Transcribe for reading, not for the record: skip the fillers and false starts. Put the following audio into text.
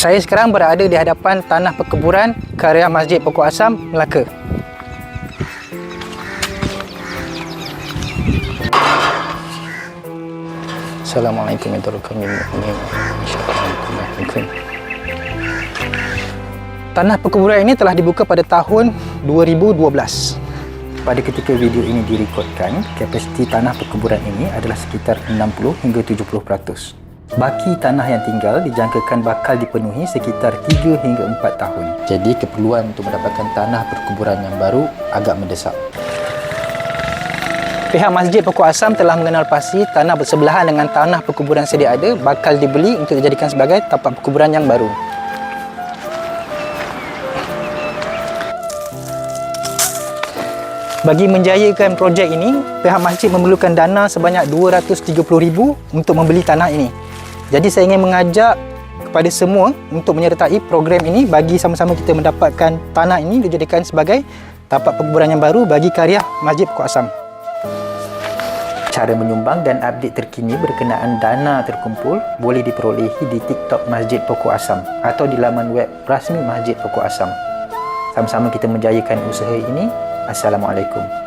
Saya sekarang berada di hadapan tanah perkuburan karya Masjid Pokok Asam, Melaka. Assalamualaikum warahmatullahi wabarakatuh. Tanah perkuburan ini telah dibuka pada tahun 2012. Pada ketika video ini direkodkan, kapasiti tanah perkuburan ini adalah sekitar 60 hingga 70%. Baki tanah yang tinggal dijangkakan bakal dipenuhi sekitar 3 hingga 4 tahun. Jadi keperluan untuk mendapatkan tanah perkuburan yang baru agak mendesak. Pihak Masjid Pokok Asam telah mengenal pasti tanah bersebelahan dengan tanah perkuburan sedia ada bakal dibeli untuk dijadikan sebagai tapak perkuburan yang baru. Bagi menjayakan projek ini, pihak masjid memerlukan dana sebanyak RM230,000 untuk membeli tanah ini. Jadi saya ingin mengajak kepada semua untuk menyertai program ini bagi sama-sama kita mendapatkan tanah ini dijadikan sebagai tapak perkuburan yang baru bagi karya Masjid Pokok Asam. Cara menyumbang dan update terkini berkenaan dana terkumpul boleh diperolehi di TikTok Masjid Pokok Asam atau di laman web rasmi Masjid Pokok Asam. Sama-sama kita menjayakan usaha ini. Assalamualaikum.